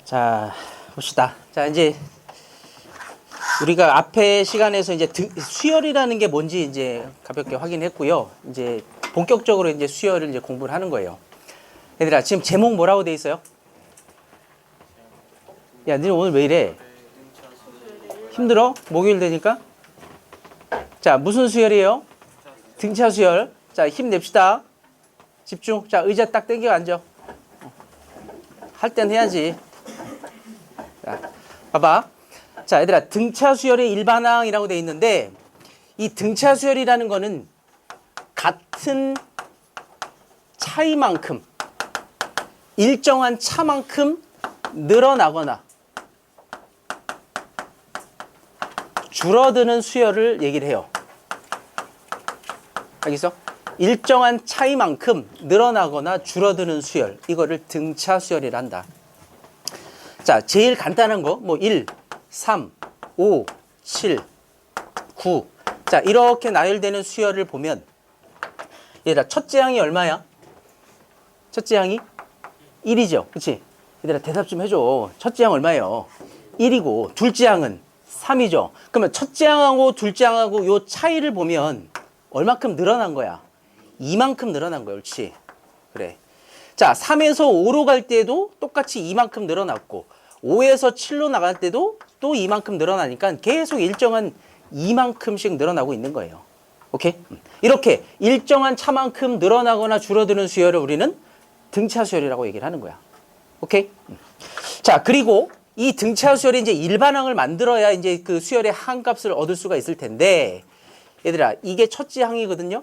자, 봅시다. 자, 이제 우리가 앞에 시간에서 이제 수열이라는 게 뭔지 이제 가볍게 확인했고요. 이제 본격적으로 이제 수열을 이제 공부를 하는 거예요. 얘들아, 지금 제목 뭐라고 돼 있어요? 야, 너네 오늘 왜 이래? 힘들어? 목요일 되니까? 자, 무슨 수열이에요? 등차 수열. 자, 힘냅시다. 집중. 자, 의자 딱 당겨 앉아. 할 땐 해야지. 자, 봐봐. 자, 얘들아, 등차 수열의 일반항이라고 돼 있는데, 이 등차 수열이라는 거는 같은 차이만큼, 일정한 차만큼 늘어나거나 줄어드는 수열을 얘기를 해요. 알겠어? 일정한 차이만큼 늘어나거나 줄어드는 수열, 이거를 등차 수열이라 한다. 자, 제일 간단한 거, 뭐 1, 3, 5, 7, 9. 자, 이렇게 나열되는 수열을 보면, 얘들아, 첫째 항이 얼마야? 첫째 항이 1이죠. 그치? 얘들아, 대답 좀 해줘. 첫째 항 얼마예요? 1이고, 둘째 항은 3이죠. 그러면 첫째 항하고 둘째 항하고 요 차이를 보면 얼마큼 늘어난 거야? 이만큼 늘어난 거야. 그렇지? 그래. 자, 3에서 5로 갈 때도 똑같이 이만큼 늘어났고, 5에서 7로 나갈 때도 또 이만큼 늘어나니까 계속 일정한 이만큼씩 늘어나고 있는 거예요. 오케이? 이렇게 일정한 차만큼 늘어나거나 줄어드는 수열을 우리는 등차 수열이라고 얘기를 하는 거야. 오케이? 자, 그리고 이 등차 수열이 이제 일반항을 만들어야 이제 그 수열의 항값을 얻을 수가 있을 텐데, 얘들아, 이게 첫째 항이거든요?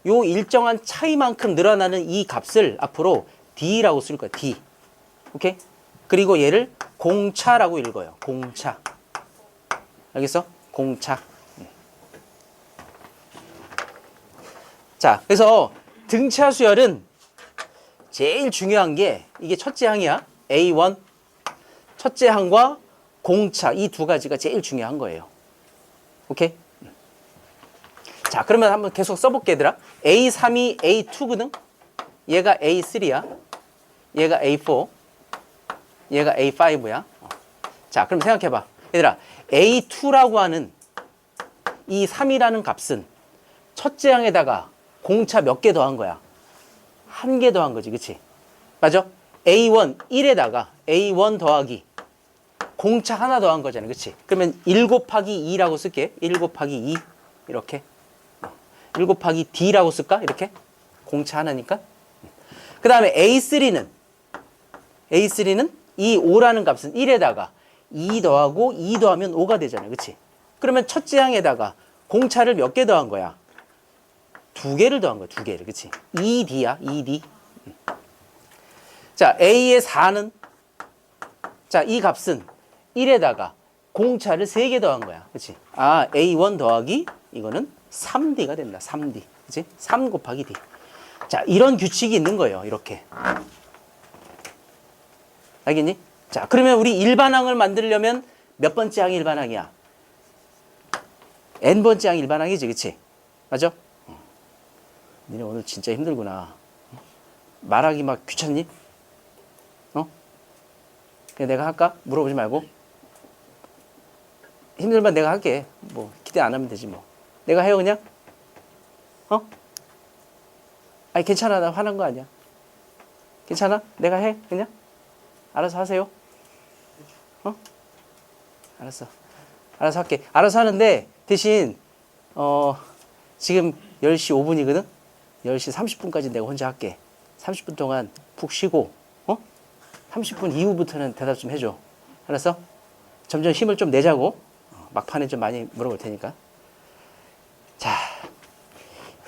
요 일정한 차이만큼 늘어나는 이 값을 앞으로 D라고 쓸 거야, D. 오케이? 그리고 얘를 공차라고 읽어요. 공차. 알겠어? 공차. 자, 그래서 등차 수열은 제일 중요한 게 이게 첫째 항이야. A1. 첫째 항과 공차, 이 두 가지가 제일 중요한 거예요. 오케이? 자, 그러면 한번 계속 써볼게, 얘들아. A3이 A2거든? 얘가 A3야. 얘가 A4. 얘가 A5야. 자, 그럼 생각해봐. 얘들아, A2라고 하는 이 3이라는 값은 첫째 항에다가 공차 몇 개 더한 거야? 한 개 더한 거지, 그치? 맞아? A1, 1에다가 A1 더하기 공차 하나 더한 거잖아, 그치? 그러면 1 곱하기 2라고 쓸게. 1 곱하기 2 이렇게. 1 곱하기 D라고 쓸까? 이렇게. 공차 하나니까. 그 다음에 A3는 이 5라는 값은 1에다가 2 더하고 2 더하면 5가 되잖아, 그치? 그러면 첫째 항에다가 공차를 몇 개 더한 거야? 2개를 더한 거야, 2개를, 그치? 2D야, 2D. 자, A의 4는, 자, 이 값은 1에다가 공차를 3개 더한 거야, 그치? 아, A1 더하기, 이거는 3D가 된다, 3D. 그치? 3 곱하기 D. 자, 이런 규칙이 있는 거예요, 이렇게. 알겠니? 자, 그러면 우리 일반항을 만들려면 몇 번째 항이 일반항이야? N번째 항이 일반항이지, 그치? 맞아? 니네 오늘 진짜 힘들구나. 말하기 막 귀찮니? 어? 그냥 내가 할까? 물어보지 말고. 힘들면 내가 할게. 뭐 기대 안 하면 되지 뭐. 내가 해요 그냥? 어? 아니 괜찮아. 나 화난 거 아니야. 괜찮아? 내가 해 그냥? 알아서 하세요. 어? 알았어. 알아서 할게. 알아서 하는데 대신 지금 10시 5분이거든? 10시 30분까지 내가 혼자 할게. 30분 동안 푹 쉬고 30분 이후부터는 대답 좀 해줘. 알았어? 점점 힘을 좀 내자고. 막판에 좀 많이 물어볼 테니까. 자,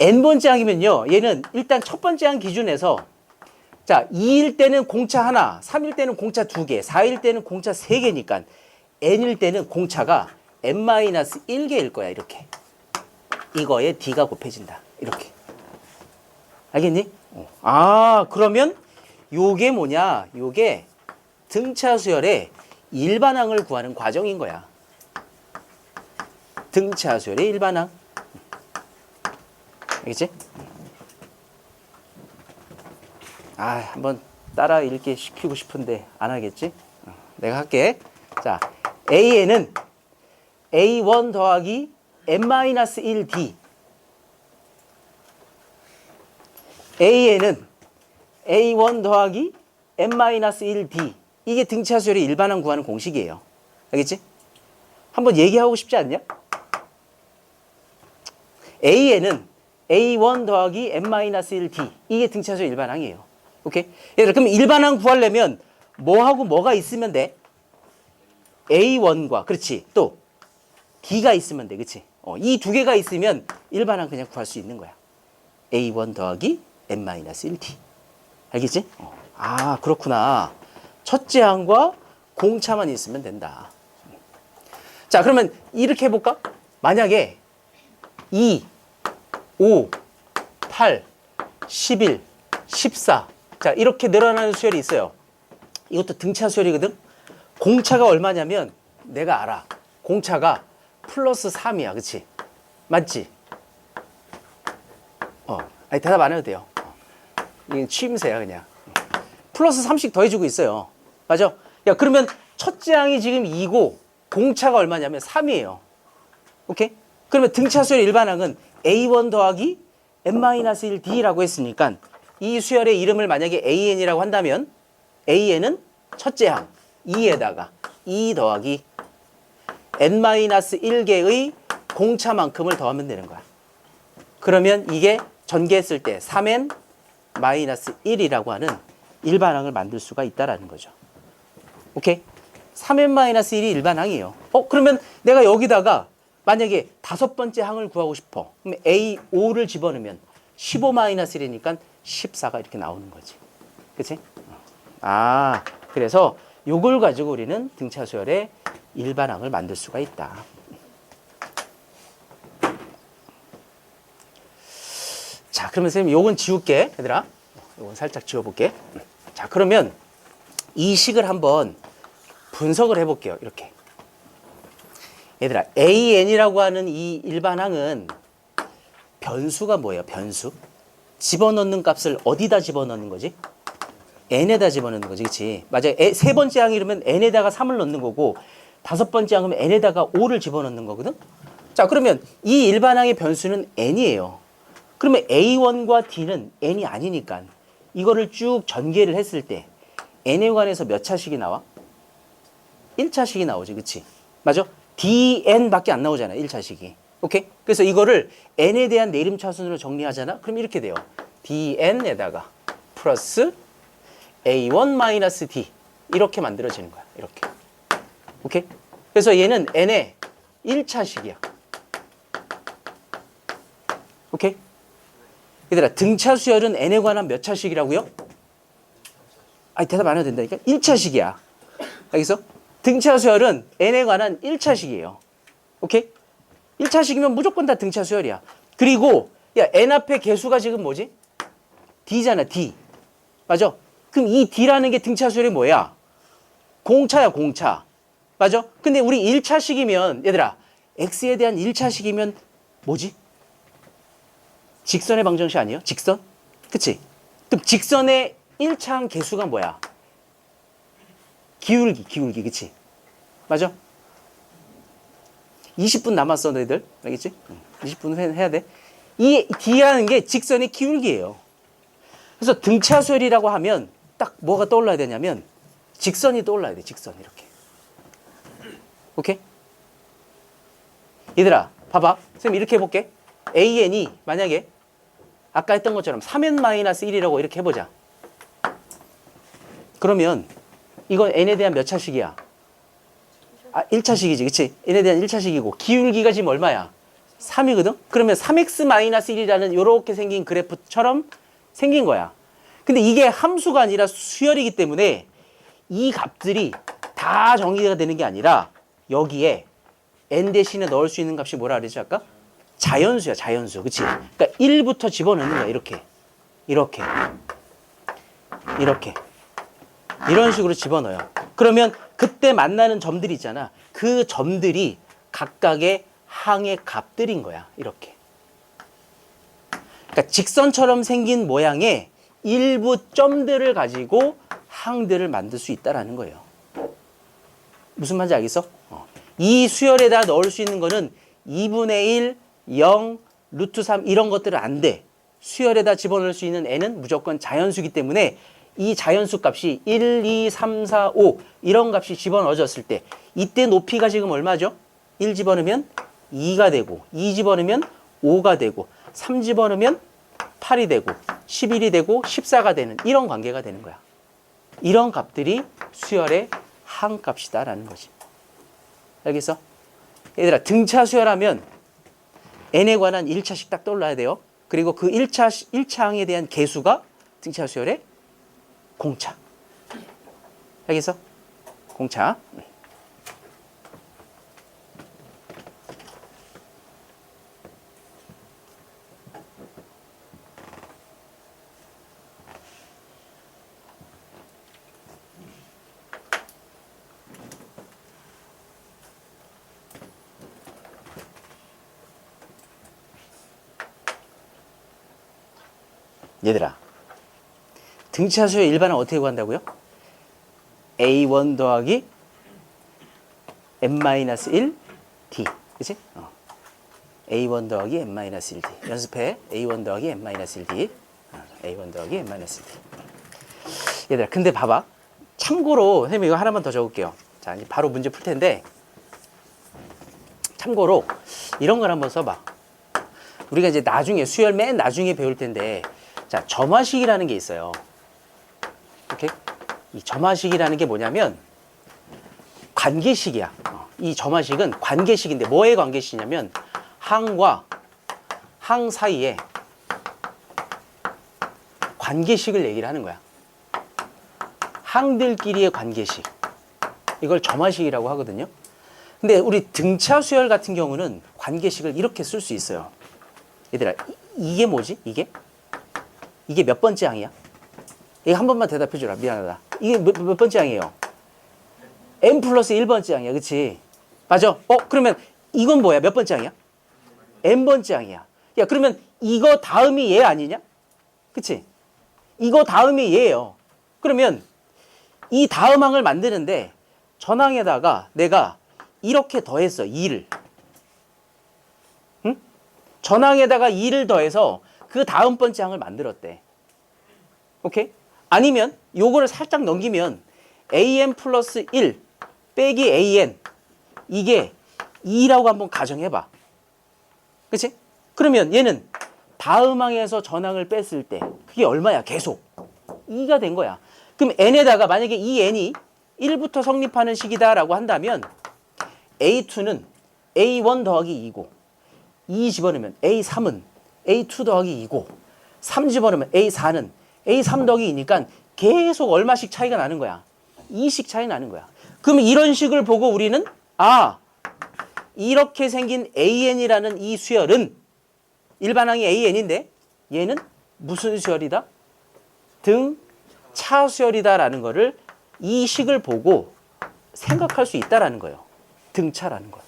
N번째 항이면요. 얘는 일단 첫 번째 항 기준에서 자, 2일 때는 공차 하나, 3일 때는 공차 2개, 4일 때는 공차 3개니까 N일 때는 공차가 N-1개일 거야, 이렇게. 이거에 D가 곱해진다. 이렇게. 알겠니? 아, 그러면 요게 뭐냐? 요게 등차 수열의 일반항을 구하는 과정인 거야. 등차 수열의 일반항. 알겠지? 아, 한번 따라 읽게 시키고 싶은데 안 하겠지? 내가 할게. 자, AN은 A1 더하기 N-1D. AN은 A1 더하기 N-1D. 이게 등차 수열의 일반항 구하는 공식이에요. 알겠지? 한번 얘기하고 싶지 않냐? AN은 A1 더하기 N-1D. 이게 등차 수열 일반항이에요. 오케이? 얘들아, 그럼 일반항 구하려면 뭐하고 뭐가 있으면 돼? A1과, 그렇지. 또 D가 있으면 돼. 그렇지? 이 두 개가 있으면 일반항 그냥 구할 수 있는 거야. A1 더하기 N-1D. 알겠지? 아, 그렇구나. 첫째 항과 공차만 있으면 된다. 자, 그러면 이렇게 해볼까? 만약에 2, 5, 8, 11, 14. 자, 이렇게 늘어나는 수열이 있어요. 이것도 등차 수열이거든? 공차가 얼마냐면 내가 알아. 공차가 플러스 3이야. 그치? 맞지? 아니, 대답 안 해도 돼요. 이게 취임새야, 그냥. 플러스 3씩 더해주고 있어요. 맞아? 야, 그러면 첫째 항이 지금 2고 공차가 얼마냐면 3이에요. 오케이? 그러면 등차 수열 일반항은 A1 더하기 N-1D라고 했으니까 이 수열의 이름을 만약에 AN이라고 한다면 AN은 첫째 항 2에다가 2 더하기 N-1개의 공차만큼을 더하면 되는 거야. 그러면 이게 전개했을 때 3n-1이라고 하는 일반항을 만들 수가 있다라는 거죠. 오케이? 3n-1이 일반항이에요. 그러면 내가 여기다가 만약에 다섯 번째 항을 구하고 싶어. 그럼 A5를 집어넣으면 15-1이니까 14가 이렇게 나오는 거지. 그치? 아, 그래서 요걸 가지고 우리는 등차 수열의 일반항을 만들 수가 있다. 자, 그러면 선생님 요건 지울게. 얘들아. 요건 살짝 지워볼게. 자, 그러면 이 식을 한번 분석을 해볼게요. 이렇게. 얘들아, AN이라고 하는 이 일반항은 변수가 뭐예요? 변수? 집어넣는 값을 어디다 집어넣는 거지? n에다 집어넣는 거지. 그치? 맞아요. 세 번째 항이 이러면 n에다가 3을 넣는 거고 다섯 번째 항은 n에다가 5를 집어넣는 거거든? 자, 그러면 이 일반항의 변수는 n이에요. 그러면 A1과 D는 n이 아니니까 이거를 쭉 전개를 했을 때 n에 관해서 몇 차식이 나와? 1차식이 나오지. 그치? 맞아? dn밖에 안 나오잖아. 1차식이. 오케이? 그래서 이거를 n에 대한 내림차순으로 정리하잖아. 그럼 이렇게 돼요. dn에다가 플러스 a1-d 이렇게 만들어지는 거야. 이렇게. 오케이? 그래서 얘는 n의 1차식이야. 오케이? 얘들아, 등차 수열은 n에 관한 몇 차식이라고요? 아니, 대답 안 해도 된다니까? 1차식이야. 알겠어? 등차 수열은 n에 관한 1차식이에요. 오케이? 1차식이면 무조건 다 등차 수열이야. 그리고 야, n 앞에 개수가 지금 뭐지? d잖아, d. 맞아? 그럼 이 d라는 게 등차 수열이 뭐야? 공차야, 공차. 맞아? 근데 우리 1차식이면 얘들아, x에 대한 1차식이면 뭐지? 직선의 방정식 아니에요? 직선? 그치? 그럼 직선의 1차항 개수가 뭐야? 기울기, 기울기, 그치? 맞아? 20분 남았어, 너희들. 알겠지? 20분 해야 돼. 이 D라는 게 직선의 기울기예요. 그래서 등차 수열이라고 하면 딱 뭐가 떠올라야 되냐면 직선이 떠올라야 돼, 직선. 이렇게. 오케이? 얘들아, 봐봐. 선생님 이렇게 해볼게. AN이 만약에 아까 했던 것처럼 3n-1이라고 이렇게 해보자. 그러면 이건 n에 대한 몇 차식이야? 1차식이지, 그치? n에 대한 1차식이고 기울기가 지금 얼마야? 3이거든? 그러면 3x-1이라는 이렇게 생긴 그래프처럼 생긴 거야. 근데 이게 함수가 아니라 수열이기 때문에 이 값들이 다 정의가 되는 게 아니라 여기에 n 대신에 넣을 수 있는 값이 뭐라 그랬지 아까? 자연수야, 자연수. 그치? 그러니까 1부터 집어넣는 거야, 이렇게. 이렇게. 이렇게. 이런 식으로 집어넣어요. 그러면 그때 만나는 점들이 있잖아. 그 점들이 각각의 항의 값들인 거야. 이렇게. 그러니까 직선처럼 생긴 모양의 일부 점들을 가지고 항들을 만들 수 있다라는 거예요. 무슨 말인지 알겠어? 이 수열에다 넣을 수 있는 거는 2분의 1, 0, 루트 3 이런 것들은 안 돼. 수열에다 집어넣을 수 있는 n은 무조건 자연수이기 때문에 이 자연수 값이 1, 2, 3, 4, 5 이런 값이 집어넣어졌을 때 이때 높이가 지금 얼마죠? 1 집어넣으면 2가 되고 2 집어넣으면 5가 되고 3 집어넣으면 8이 되고 11이 되고 14가 되는 이런 관계가 되는 거야. 이런 값들이 수열의 항값이다라는 거지. 알겠어? 얘들아 등차 수열하면 n에 관한 1차씩 딱 떠올라야 돼요. 그리고 그 1차 항에 대한 계수가 등차 수열의 공차. 알겠어? 공차. 얘들아 등차 수열 일반은 어떻게 구한다고요? A1 더하기 n-1 d 그치? A1 더하기 n-1 d 연습해. A1 더하기 n-1 d A1 더하기 n-1 d 얘들아 근데 봐봐 참고로 선생님 이거 하나만 더 적을게요. 자 이제 바로 문제 풀 텐데 참고로 이런 걸 한번 써봐. 우리가 이제 나중에 수열 맨 나중에 배울 텐데 자 점화식이라는 게 있어요. 오케이? 이 점화식이라는 게 뭐냐면 관계식이야. 이 점화식은 관계식인데 뭐의 관계식이냐면 항과 항 사이에 관계식을 얘기를 하는 거야. 항들끼리의 관계식. 이걸 점화식이라고 하거든요. 근데 우리 등차 수열 같은 경우는 관계식을 이렇게 쓸 수 있어요. 얘들아 이게 뭐지? 이게 몇 번째 항이야? 이거 한 번만 대답해 주라. 미안하다. 이게 몇 번째 항이에요? n 플러스 1번째 항이야. 그치? 맞아? 그러면 이건 뭐야? 몇 번째 항이야? n번째 항이야. 야, 그러면 이거 다음이 얘 아니냐? 그치? 이거 다음이 얘예요. 그러면 이 다음 항을 만드는데 전항에다가 내가 이렇게 더했어. 2를. 응? 전항에다가 2를 더해서 그 다음 번째 항을 만들었대. 오케이? 아니면 요거를 살짝 넘기면 an 플러스 1 빼기 an 이게 2라고 한번 가정해봐. 그치? 그러면 얘는 다음 항에서 전항을 뺐을 때 그게 얼마야? 계속 2가 된 거야. 그럼 n에다가 만약에 이 n이 1부터 성립하는 식이다라고 한다면 a2는 a1 더하기 2고 2 집어넣으면 a3은 a2 더하기 2고 3 집어넣으면 a4는 a3 더하기 2니까 계속 얼마씩 차이가 나는 거야. 2씩 차이 나는 거야. 그럼 이런 식을 보고 우리는 이렇게 생긴 an이라는 이 수열은 일반항이 an인데 얘는 무슨 수열이다? 등차 수열이다라는 거를 이 식을 보고 생각할 수 있다라는 거예요. 등차라는 거.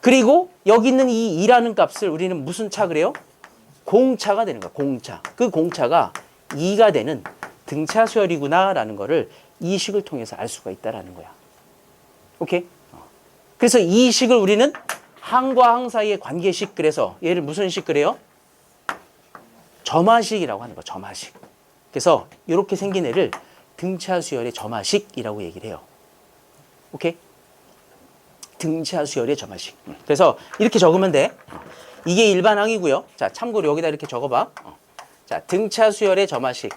그리고 여기 있는 이 2라는 값을 우리는 무슨 차 그래요? 공차가 되는 거야. 공차. 그 공차가 2가 되는 등차 수열이구나라는 거를 이 식을 통해서 알 수가 있다라는 거야. 오케이? 그래서 이 식을 우리는 항과 항 사이의 관계식, 그래서 얘를 무슨 식 그래요? 점화식이라고 하는 거. 점화식. 그래서 이렇게 생긴 애를 등차 수열의 점화식이라고 얘기를 해요. 오케이? 등차 수열의 점화식. 그래서 이렇게 적으면 돼. 이게 일반항이고요. 자, 참고로 여기다 이렇게 적어봐. 자, 등차 수열의 점화식.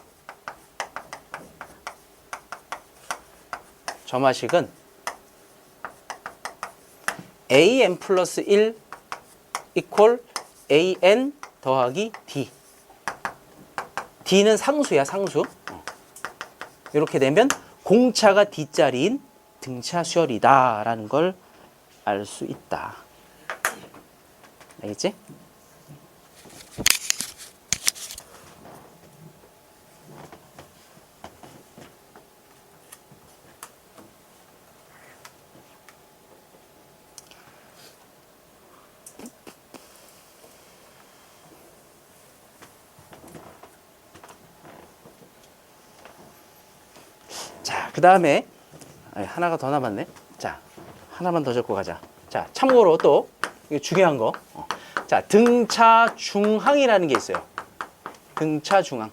점화식은 an 플러스 1 이퀄 an 더하기 d. d는 상수야, 상수. 이렇게 되면 공차가 d자리인 등차 수열이다라는 걸 알 수 있다. 알겠지? 자, 그 다음에 하나가 더 남았네. 자, 하나만 더 적고 가자. 자, 참고로 또 이게 중요한 거. 자, 등차 중항이라는 게 있어요. 등차 중항.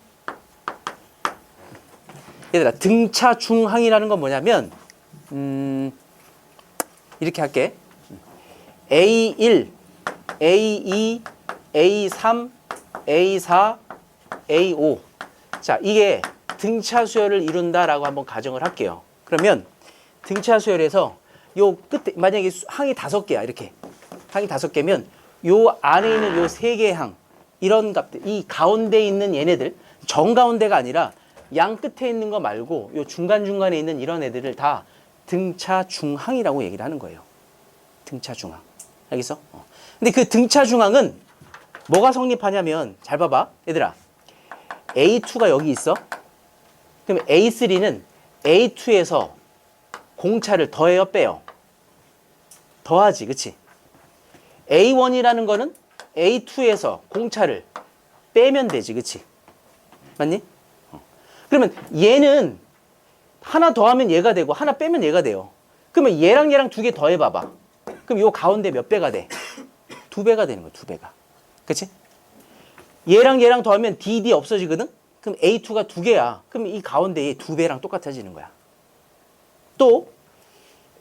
얘들아, 등차 중항이라는 건 뭐냐면 이렇게 할게. A1, A2, A3, A4, A5. 자, 이게 등차 수열을 이룬다라고 한번 가정을 할게요. 그러면 등차 수열에서 요 끝에 만약에 항이 5개야. 이렇게. 항이 5개면 요 안에 있는 요 3개의 항, 이런 값들, 이 가운데 있는 얘네들, 정가운데가 아니라 양 끝에 있는 거 말고 요 중간중간에 있는 이런 애들을 다 등차 중항이라고 얘기를 하는 거예요. 등차 중항. 알겠어? 근데 그 등차 중항은 뭐가 성립하냐면, 잘 봐봐. 얘들아, A2가 여기 있어. 그럼 A3는 A2에서 공차를 더해요, 빼요? 더하지, 그치? A1이라는 거는 A2에서 공차를 빼면 되지, 그치? 맞니? 그러면 얘는 하나 더하면 얘가 되고 하나 빼면 얘가 돼요. 그러면 얘랑 얘랑 2개 더해봐봐. 그럼 요 가운데 몇 배가 돼? 2배가 되는 거야, 2배가. 그치? 얘랑 얘랑 더하면 DD 없어지거든? 그럼 A2가 2개야. 그럼 이 가운데 얘 2배랑 똑같아지는 거야. 또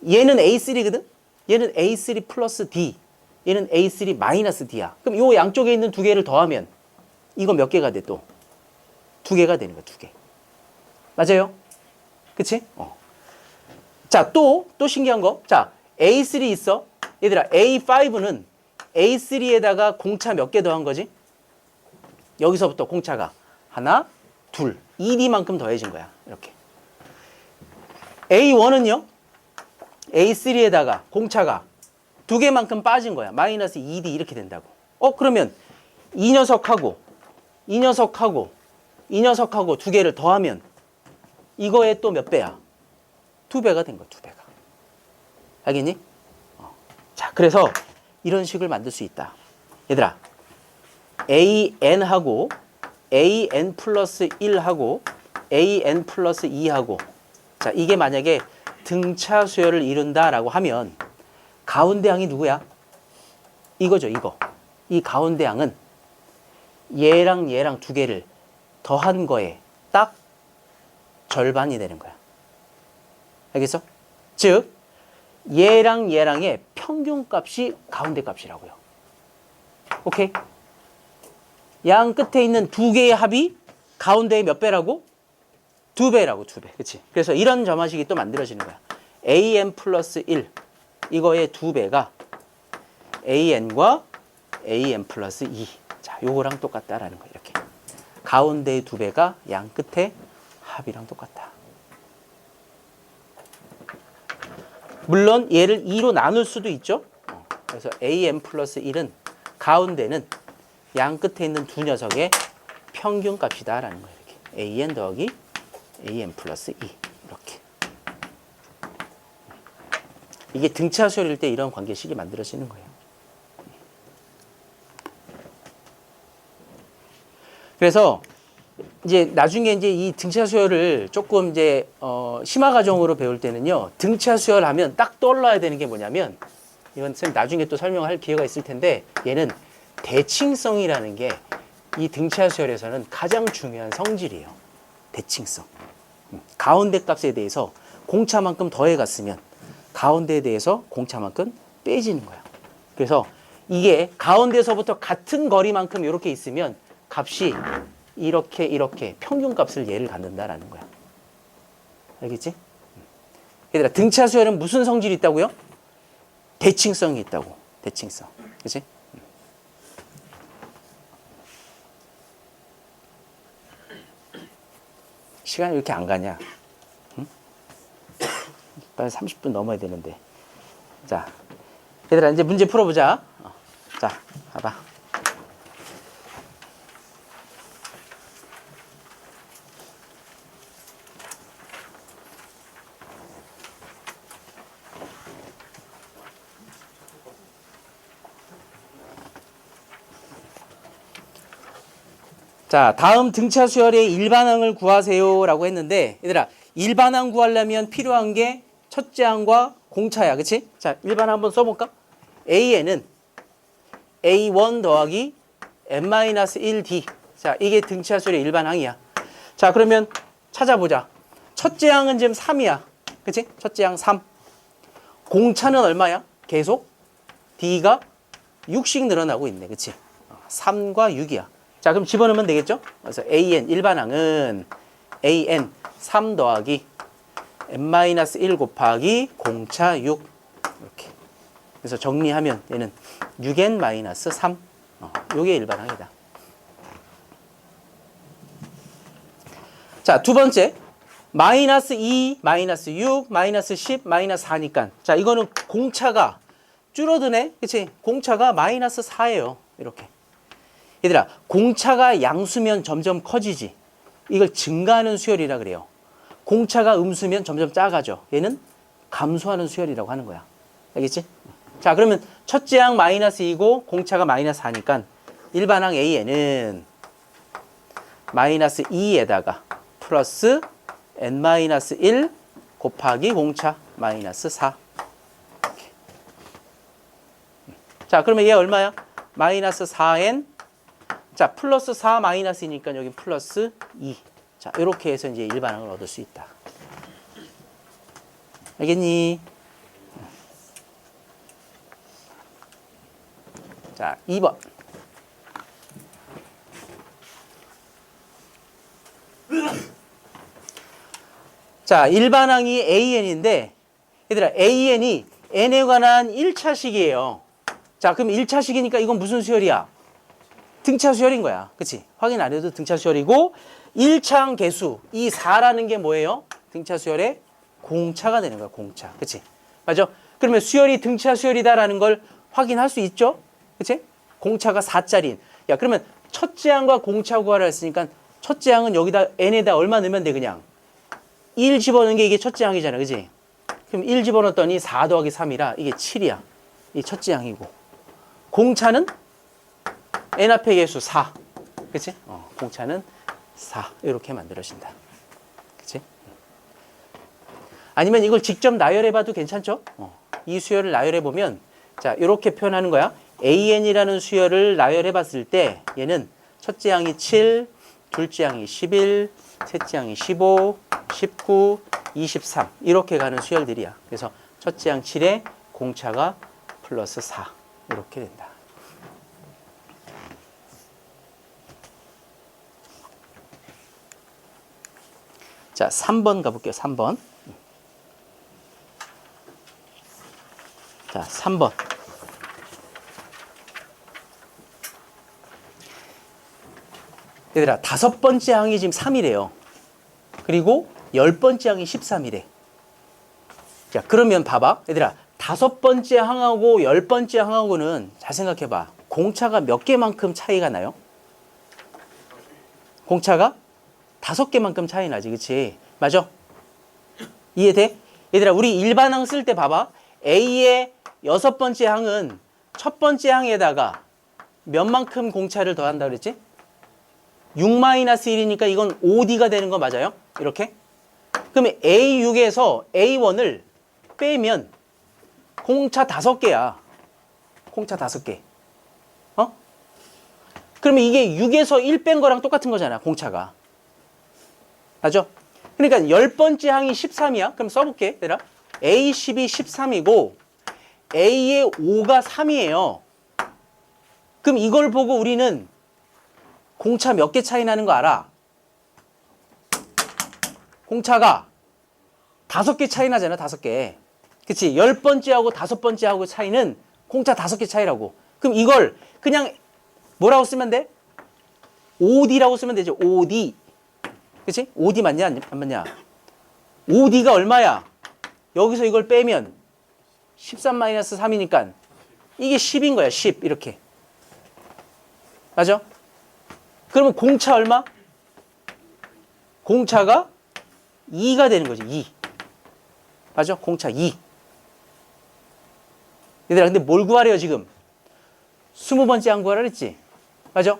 얘는 A3거든? 얘는 A3 플러스 D. 얘는 A3 마이너스 D야. 그럼 요 양쪽에 있는 2개를 더하면 이거 몇 개가 돼 또? 2개가 되는 거야, 2개. 맞아요? 그치? 자, 또 신기한 거. 자, A3 있어. 얘들아, A5는 A3에다가 공차 몇 개 더한 거지? 여기서부터 공차가 하나, 둘, 2D만큼 더해진 거야. 이렇게. A1은요? A3에다가 공차가 2개만큼 빠진 거야. 마이너스 2D 이렇게 된다고. 그러면 이 녀석하고 이 녀석하고 이 녀석하고 2개를 더하면 이거에 또 몇 배야? 2배가 된 거야, 2배가. 알겠니? 자, 그래서 이런 식을 만들 수 있다. 얘들아, AN하고 AN 플러스 1하고 AN 플러스 2하고, 자, 이게 만약에 등차 수열을 이룬다라고 하면 가운데 항이 누구야? 이거죠, 이거. 이 가운데 항은 얘랑 얘랑 2개를 더한 거에 딱 절반이 되는 거야. 알겠어? 즉, 얘랑 얘랑의 평균값이 가운데 값이라고요. 오케이? 양 끝에 있는 2개의 합이 가운데의 몇 배라고? 2배라고, 2배. 그치? 그래서 이런 점화식이 또 만들어지는 거야. AN 플러스 1. 이거의 2배가 AN과 AN 플러스 2. 자, 요거랑 똑같다라는 거야, 이렇게. 가운데의 2배가 양 끝에 합이랑 똑같다. 물론 얘를 2로 나눌 수도 있죠. 그래서 AN 플러스 1은 가운데는 양 끝에 있는 두 녀석의 평균값이다 라는 거예요. 이렇게. AN 더하기 AN 플러스 2. 이렇게. 이게 등차 수열일 때 이런 관계식이 만들어지는 거예요. 그래서 이제 나중에 이제 이 등차 수열을 조금 이제 심화 과정으로 배울 때는요, 등차 수열 하면 딱 떠올라야 되는 게 뭐냐면, 이건 쌤 나중에 또 설명할 기회가 있을 텐데, 얘는 대칭성이라는 게 이 등차 수열에서는 가장 중요한 성질이에요. 대칭성. 가운데 값에 대해서 공차만큼 더해갔으면 가운데에 대해서 공차만큼 빼지는 거야. 그래서 이게 가운데서부터 같은 거리만큼 이렇게 있으면 값이 이렇게 평균값을 얘를 갖는다라는 거야. 알겠지? 얘들아, 등차 수열은 무슨 성질이 있다고요? 대칭성이 있다고. 대칭성. 그치? 시간이 왜 이렇게 안 가냐? 응? 빨리 30분 넘어야 되는데. 자, 얘들아, 이제 문제 풀어보자. 자, 봐봐. 자, 다음 등차 수열의 일반항을 구하세요 라고 했는데, 얘들아, 일반항 구하려면 필요한 게 첫째 항과 공차야. 그치? 자, 일반 한번 써볼까? AN은 A1 더하기 N-1D. 자, 이게 등차 수열의 일반 항이야. 자, 그러면 찾아보자. 첫째 항은 지금 3이야. 그치? 첫째 항 3. 공차는 얼마야? 계속 D가 6씩 늘어나고 있네. 그치? 3과 6이야. 자, 그럼 집어넣으면 되겠죠? 그래서 AN 일반항은 AN 3 더하기 N-1 곱하기 공차 6. 이렇게. 그래서 정리하면 얘는 6N-3. 요게 일반항이다. 자, 두 번째. -2, -6, -10, -4니까. 자, 이거는 공차가 줄어드네. 그치? 공차가 -4예요. 이렇게. 얘들아, 공차가 양수면 점점 커지지. 이걸 증가하는 수열이라 그래요. 공차가 음수면 점점 작아져. 얘는 감소하는 수열이라고 하는 거야. 알겠지? 자, 그러면 첫째 항 -2고 공차가 -4니까 일반항 AN은 -2에다가 플러스 N-1 곱하기 공차 -4. 이렇게. 자, 그러면 얘 얼마야? -4N. 자, 플러스 4 마이너스니까 여기 플러스 2. 자, 이렇게 해서 이제 일반항을 얻을 수 있다. 알겠니? 자, 2번. 자, 일반항이 AN인데, 얘들아, AN이 N에 관한 1차식이에요. 자, 그럼 1차식이니까 이건 무슨 수열이야? 등차 수열인 거야. 그치? 확인 안 해도 등차 수열이고, 1차항 개수, 이 4라는 게 뭐예요? 등차 수열의 공차가 되는 거야, 공차. 그치? 맞아? 그러면 수열이 등차 수열이다라는 걸 확인할 수 있죠? 그치? 공차가 4짜리인. 야, 그러면 첫째 항과 공차 구하라 했으니까 첫째 항은 여기다 n에다 얼마 넣으면 돼, 그냥? 1 집어넣은 게 이게 첫째 항이잖아, 그치? 그럼 1 집어넣었더니 4 더하기 3이라 이게 7이야. 이 첫째 항이고. 공차는 n 앞의 개수 4. 그치? 공차는 4. 이렇게 만들어진다. 그치? 아니면 이걸 직접 나열해봐도 괜찮죠? 이 수열을 나열해보면, 자, 이렇게 표현하는 거야. AN이라는 수열을 나열해봤을 때, 얘는 첫째 항이 7, 둘째 항이 11, 셋째 항이 15, 19, 23. 이렇게 가는 수열들이야. 그래서 첫째 항 7에 공차가 플러스 4. 이렇게 된다. 자, 3번 가볼게요. 3번. 자, 3번. 얘들아, 5번째 항이 지금 3이래요. 그리고 10번째 항이 13이래. 자, 그러면 봐봐. 얘들아, 5번째 항하고 10번째 항하고는 잘 생각해봐. 공차가 몇 개만큼 차이가 나요? 공차가 5개만큼 차이 나지, 그치? 맞아? 이해돼? 얘들아, 우리 일반항 쓸 때 봐봐. A의 6번째 항은 첫 번째 항에다가 몇만큼 공차를 더한다 그랬지? 6-1이니까 이건 5D가 되는 거 맞아요? 이렇게? 그러면 A6에서 A1을 빼면 공차 5개야. 공차 5개. 그러면 이게 6에서 1 뺀 거랑 똑같은 거잖아, 공차가. 맞죠? 그러니까 10번째 항이 13이야. 그럼 써볼게, 얘들아. A10이 13이고 A의 5가 3이에요. 그럼 이걸 보고 우리는 공차 몇 개 차이 나는 거 알아? 공차가 5개 차이 나잖아, 5개. 그치? 10번째하고 5번째하고 차이는 공차 5개 차이라고. 그럼 이걸 그냥 뭐라고 쓰면 돼? OD라고 쓰면 되죠, OD. 그치? OD 맞냐, 안 맞냐? OD가 얼마야? 여기서 이걸 빼면 13-3이니까 이게 10인 거야, 10. 이렇게. 맞아? 그러면 공차 얼마? 공차가 2가 되는 거지, 2. 맞아? 공차 2. 얘들아, 근데 뭘 구하래요, 지금? 20번째 항 구하라 그랬지? 맞아?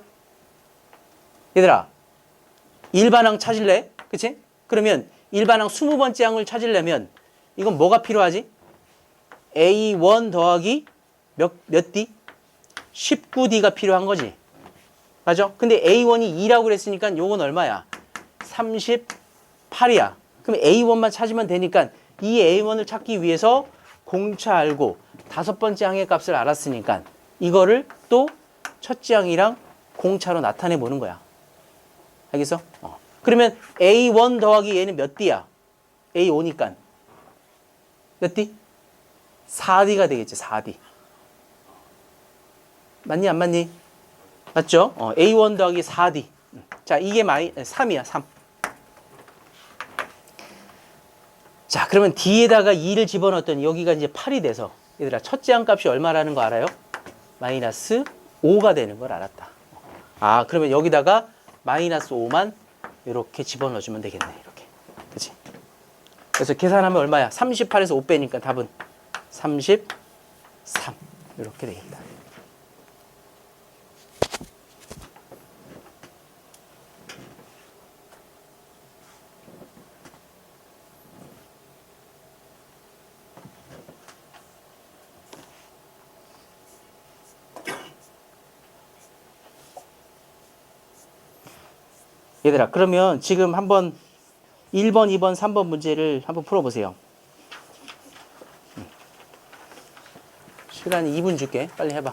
얘들아, 일반항 찾을래? 그치? 그러면 일반항 20번째 항을 찾으려면 이건 뭐가 필요하지? A1 더하기 몇 D? 19D가 필요한 거지. 맞아? 근데 A1이 2라고 그랬으니까 요건 얼마야? 38이야. 그럼 A1만 찾으면 되니까 이 A1을 찾기 위해서 공차 알고 다섯 번째 항의 값을 알았으니까 이거를 또 첫째 항이랑 공차로 나타내 보는 거야. 알겠어? 그러면 A1 더하기 얘는 몇 D야? A5니까 몇 D? 4D가 되겠지. 4D. 맞니 안 맞니? 맞죠? A1 더하기 4D. 자, 이게 3이야. 3. 자, 그러면 D에다가 2를 집어넣었더니 여기가 이제 8이 돼서 얘들아 첫째 항 값이 얼마라는 거 알아요? 마이너스 5가 되는 걸 알았다. 아, 그러면 여기다가 마이너스 5만 이렇게 집어넣어주면 되겠네. 이렇게. 그치? 그래서 계산하면 얼마야? 38에서 5 빼니까 답은 33. 이렇게 되겠다. 얘들아, 그러면 지금 한번 1번, 2번, 3번 문제를 한번 풀어보세요. 시간이 2분 줄게. 빨리 해봐.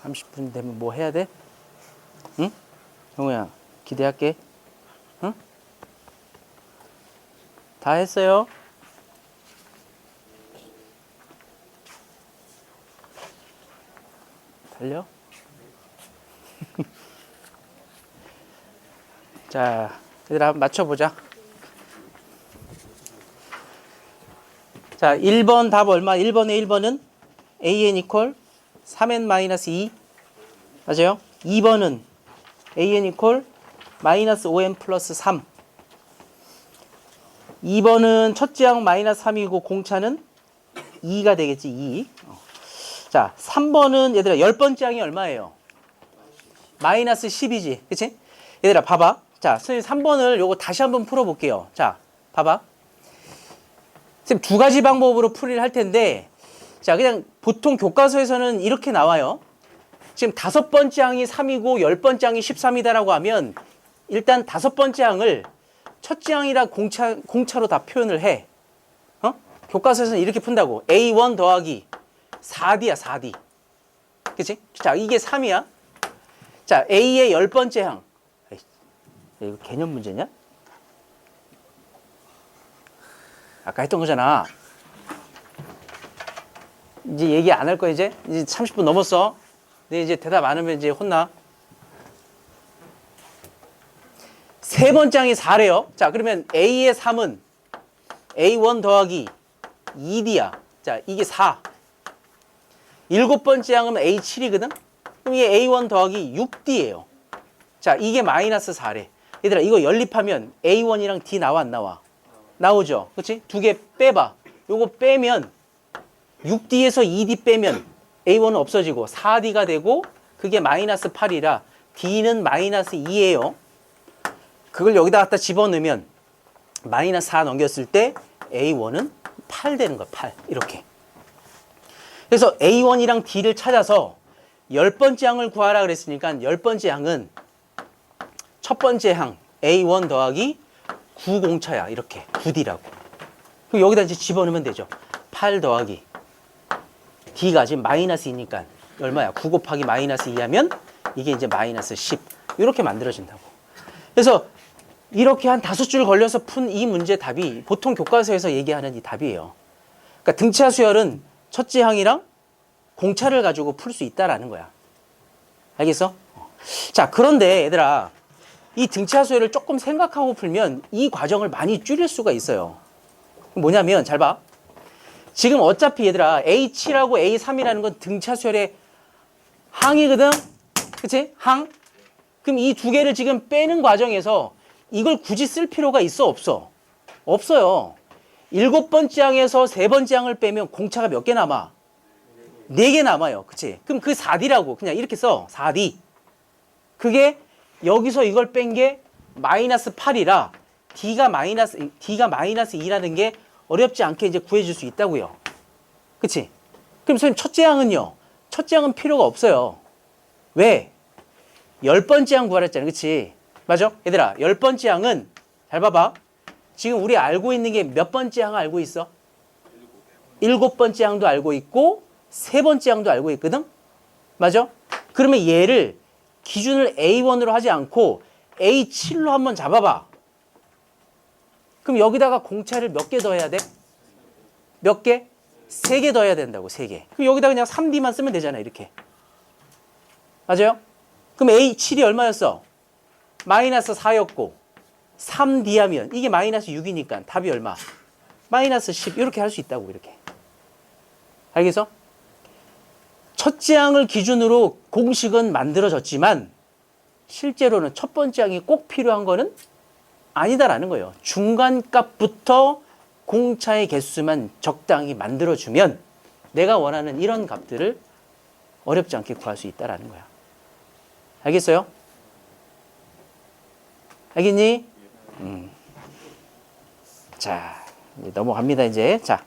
삼십 분 되면 뭐 해야 돼? 응? 정우야, 기대할게. 응? 다 했어요? 달려? 자, 얘들아 한번 맞춰보자. 자, 1번 답 얼마? 1번의 1번은 AN 이퀄 3N-2 맞아요? 2번은 AN 이퀄 마이너스 5N 플러스 3 2번은 첫째 항 마이너스 3이고 공차는 2가 되겠지. 2. 자, 3번은 얘들아 10번째 항이 얼마예요? 마이너스 10이지. 그치? 얘들아 봐봐. 자, 선생님 3번을 요거 다시 한번 풀어볼게요. 자, 봐봐. 선생님 두 가지 방법으로 풀이를 할 텐데 자, 그냥 보통 교과서에서는 이렇게 나와요. 지금 다섯 번째 항이 3이고 10번째 항이 13이다라고 하면 일단 다섯 번째 항을 첫째 항이라 공차로 다 표현을 해. 교과서에서는 이렇게 푼다고. A1 더하기 4D야, 4D. 그치? 자, 이게 3이야. 자, A의 10번째 항. 에이, 이거 개념 문제냐? 아까 했던 거잖아. 이제 얘기 안 할 거야, 이제 30분 넘었어. 근데 이제 대답 안 하면 이제 혼나. 세 번째 항이 4래요. 자, 그러면 A의 3은 A1 더하기 2D야. 자, 이게 4. 일곱 번째 항은 A7이거든? 그럼 이게 A1 더하기 6D예요. 자, 이게 마이너스 4래. 얘들아, 이거 연립하면 A1이랑 D 나와, 안 나와? 나오죠? 그치? 두 개 빼봐. 요거 빼면 6D에서 2D 빼면 A1은 없어지고 4D가 되고 그게 마이너스 8이라 D는 마이너스 2예요. 그걸 여기다 갖다 집어넣으면 마이너스 4 넘겼을 때 A1은 8 되는 거야, 8. 이렇게. 그래서 A1이랑 D를 찾아서 10번째 항을 구하라 그랬으니까 10번째 항은 첫 번째 항 A1 더하기 9 공차야. 이렇게 9D라고. 그럼 여기다 이제 집어넣으면 되죠. 8 더하기 D가 지금 마이너스 2니까 얼마야? 9 곱하기 마이너스 2 하면 이게 이제 마이너스 10. 이렇게 만들어진다고. 그래서 이렇게 한 5줄 걸려서 푼 이 문제 답이 보통 교과서에서 얘기하는 이 답이에요. 그러니까 등차 수열은 첫째 항이랑 공차를 가지고 풀 수 있다라는 거야. 알겠어? 자, 그런데 얘들아, 이 등차 수열을 조금 생각하고 풀면 이 과정을 많이 줄일 수가 있어요. 뭐냐면 잘 봐. 지금 어차피 얘들아 A7하고 A3이라는 건 등차 수열의 항이거든. 그치? 항. 그럼 이 두 개를 지금 빼는 과정에서 이걸 굳이 쓸 필요가 있어, 없어? 없어요. 7번째 항에서 3번째 항을 빼면 공차가 몇 개 남아? 4개 남아요. 그치? 그럼 그 4D라고 그냥 이렇게 써. 4D. 그게 여기서 이걸 뺀 게 마이너스 8이라 D가 마이너스 2라는 게 어렵지 않게 이제 구해줄 수 있다고요. 그치? 그럼 선생님 첫째 항은요? 첫째 항은 필요가 없어요. 왜? 10번째 항 구하라 했잖아. 그치? 맞아? 얘들아, 10번째 항은 잘 봐봐. 지금 우리 알고 있는 게 몇 번째 항 알고 있어? 7번째 항도 알고 있고 3번째 항도 알고 있거든? 맞아? 그러면 얘를 기준을 A1으로 하지 않고 A7로 한번 잡아봐. 그럼 여기다가 공차를 몇 개 더해야 돼? 몇 개? 3개 더해야 된다고, 3개. 그럼 여기다 그냥 3D만 쓰면 되잖아, 이렇게. 맞아요? 그럼 A7이 얼마였어? 마이너스 4였고 3D 하면 이게 마이너스 6이니까 답이 얼마? 마이너스 10 이렇게 할 수 있다고, 이렇게. 알겠어? 첫째 항을 기준으로 공식은 만들어졌지만 실제로는 첫 번째 항이 꼭 필요한 거는 아니다라는 거예요. 중간값부터 공차의 개수만 적당히 만들어주면 내가 원하는 이런 값들을 어렵지 않게 구할 수 있다라는 거야. 알겠어요? 알겠니? 자, 이제 넘어갑니다, 이제. 자,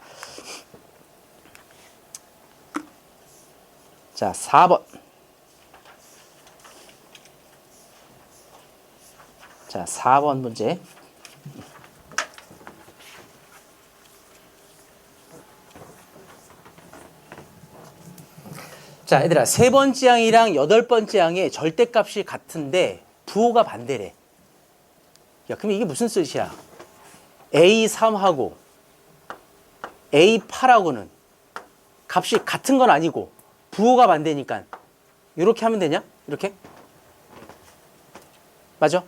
4번. 자, 4번 문제. 자, 얘들아, 3번째 항이랑 8번째 항의 절대값이 같은데 부호가 반대래. 야, 그럼 이게 무슨 뜻이야? A3하고 A8하고는 값이 같은 건 아니고 부호가 반대니까 이렇게 하면 되냐? 이렇게? 맞아?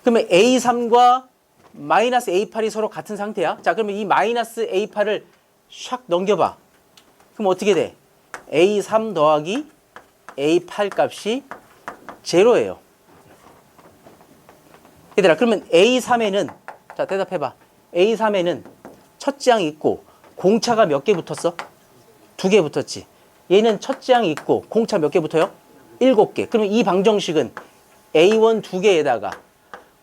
그러면 A3과 마이너스 A8이 서로 같은 상태야. 자, 그러면 이 마이너스 A8을 샥 넘겨봐. 그럼 어떻게 돼? A3 더하기 A8 값이 제로예요. 얘들아, 그러면 A3에는, 자, 대답해봐. A3에는 첫째 항 있고 공차가 몇 개 붙었어? 2개 붙었지. 얘는 첫째 항 있고 공차 몇 개 붙어요? 7개. 그러면 이 방정식은 A1 2개에다가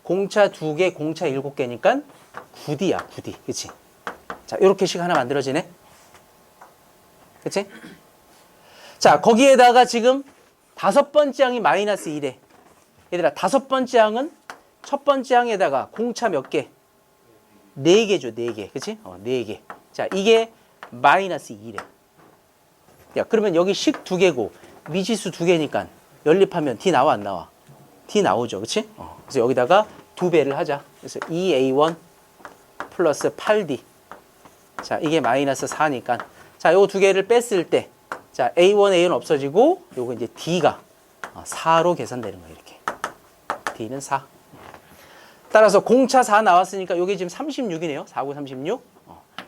공차 2개, 공차 7개니까 9D야, 9D. 그치? 자, 요렇게 식 하나 만들어지네? 그치? 자, 거기에다가 지금 5번째 항이 마이너스 1에. 얘들아, 5번째 항은 첫 번째 항에다가 공차 몇 개? 4개죠, 4개. 그치? 4개. 자, 이게 마이너스 2래. 야, 그러면 여기 식 2개고 미지수 2개니까 연립하면 D 나와, 안 나와? D 나오죠. 그치? 그래서 여기다가 2배를 하자. 그래서 2A1 플러스 8D. 자, 이게 마이너스 4니까. 자, 요거 2개를 뺐을 때, 자, A1, A는 없어지고, 요거 이제 D가 4로 계산되는 거예요. 이렇게. D는 4. 따라서 공차 4 나왔으니까 요게 지금 36이네요. 4, 9, 36.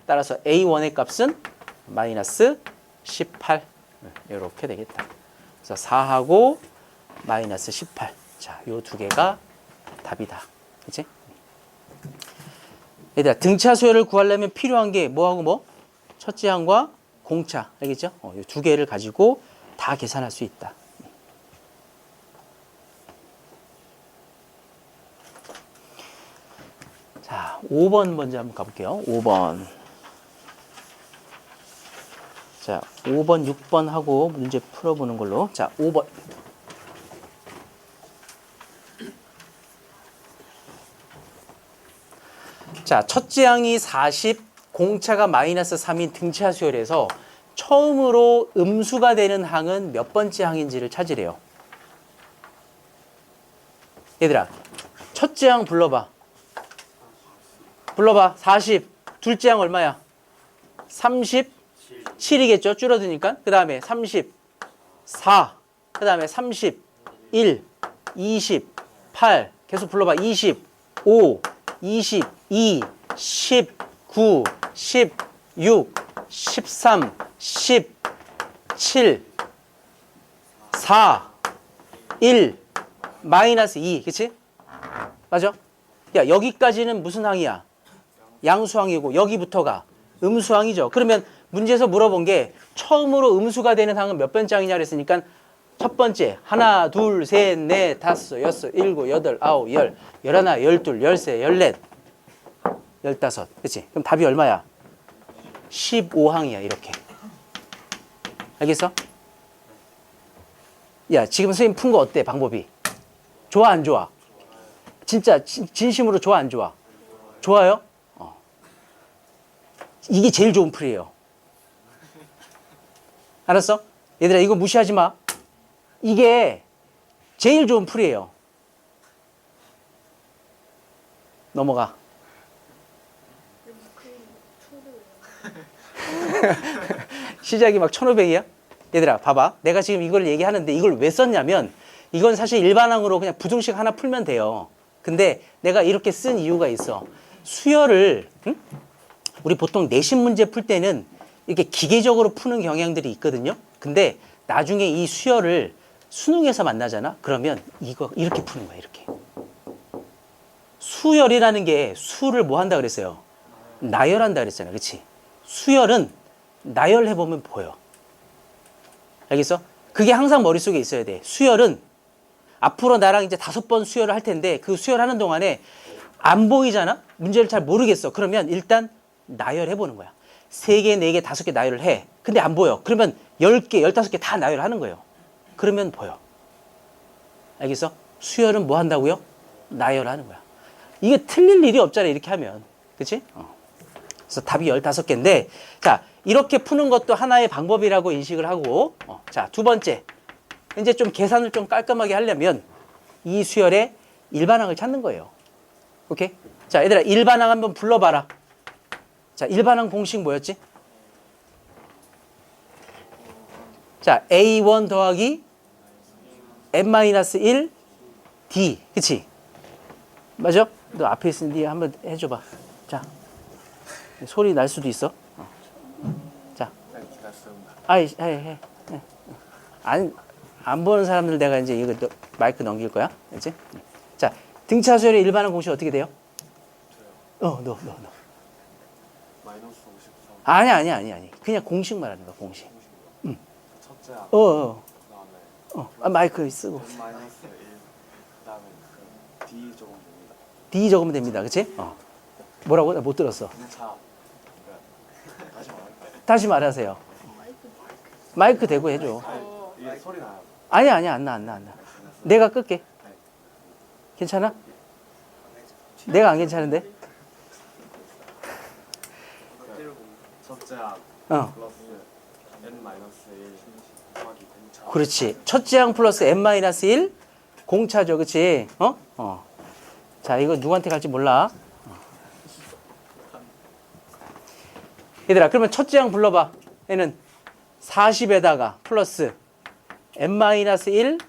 따라서 A1의 값은 마이너스 18. 이렇게 되겠다. 그래서 4하고 마이너스 18. 자, 요 두 개가 답이다. 그치? 얘들아, 등차 수열을 구하려면 필요한 게 뭐하고 뭐? 첫째 항과 공차. 알겠죠? 이 두 개를 가지고 다 계산할 수 있다. 자, 5번 먼저 한번 가볼게요. 5번. 자, 5번, 6번 하고 문제 풀어보는 걸로. 자, 5번. 자, 첫째 항이 40, 공차가 마이너스 3인 등차 수열에서 처음으로 음수가 되는 항은 몇 번째 항인지를 찾으래요. 얘들아, 첫째 항 불러봐. 불러봐. 40. 둘째 항 얼마야? 37이겠죠? 줄어드니까. 그 다음에 34. 그 다음에 31, 28. 계속 불러봐. 25, 22, 19, 16, 13, 17, 4, 1, 마이너스 2. 그치? 맞아? 야, 여기까지는 무슨 항이야? 양수항이고 여기부터가 음수항이죠. 그러면 문제에서 물어본 게 처음으로 음수가 되는 항은 몇 번째 항이냐 그랬으니까 첫 번째 하나, 둘, 셋, 넷, 다섯, 여섯, 일곱, 여덟, 아홉, 열, 열하나, 열둘, 열세, 열넷, 열다섯. 그치? 그럼 답이 얼마야? 15항이야. 이렇게. 알겠어? 야, 지금 선생님 푼 거 어때? 방법이. 좋아, 안 좋아? 진짜 진심으로 좋아, 안 좋아? 좋아요? 이게 제일 좋은 풀이에요. 알았어? 얘들아, 이거 무시하지 마. 이게 제일 좋은 풀이에요. 넘어가. 시작이 막 1500이야? 얘들아, 봐봐. 내가 지금 이걸 얘기하는데 이걸 왜 썼냐면 이건 사실 일반항으로 그냥 부등식 하나 풀면 돼요. 근데 내가 이렇게 쓴 이유가 있어. 수열을, 응? 우리 보통 내신 문제 풀 때는 이렇게 기계적으로 푸는 경향들이 있거든요. 근데 나중에 이 수열을 수능에서 만나잖아? 그러면 이거 이렇게 푸는 거야, 이렇게. 수열이라는 게 수를 뭐 한다 그랬어요? 나열한다 그랬잖아. 그치? 수열은 나열해보면 보여. 알겠어? 그게 항상 머릿속에 있어야 돼. 수열은 앞으로 나랑 이제 5번 수열을 할 텐데 그 수열하는 동안에 안 보이잖아? 문제를 잘 모르겠어. 그러면 일단 나열해보는 거야. 3개, 4개, 5개 나열을 해. 근데 안 보여. 그러면 10개, 15개 다 나열하는 거예요. 그러면 보여. 알겠어? 수열은 뭐 한다고요? 나열하는 거야. 이게 틀릴 일이 없잖아, 이렇게 하면. 그치? 그래서 답이 15개인데, 자, 이렇게 푸는 것도 하나의 방법이라고 인식을 하고, 자, 두 번째. 이제 좀 계산을 좀 깔끔하게 하려면 이 수열의 일반항을 찾는 거예요. 오케이? 자, 얘들아, 일반항 한번 불러봐라. 자, 일반항 공식 뭐였지? 자, A1 더하기 N-1 D. 그치? 맞아? 너 앞에 있으니 한번 해줘봐. 자, 소리 날 수도 있어. 자. 해. 안 보는 사람들 내가 이제 이거 마이크 넘길 거야. 알지? 자, 등차 수열의 일반항 공식 어떻게 돼요? 너. 마이너스 53. 아니. 그냥 공식 말하는 거야, 공식. 첫째 항. 그다음에 마이크 쓰고. 마이너스 1. 그다음에 그 D 조금 됩니다. D 적으면 됩니다. 그치? 뭐라고? 나 못 들었어. 등차. 다시 말할까요? 다시 말하세요. 마이크 대고 해줘. 이게 소리 나요. 아니야, 안 나. 내가 끌게. 괜찮아? 내가 안 괜찮은데? 첫째 항 플러스 N-1 더하기 공차. 그렇지. 첫째 항 플러스 N-1 공차죠. 그치? 자, 이거 누구한테 갈지 몰라. 얘들아, 그러면 첫째 항 불러봐. 얘는 40에다가 플러스 N-1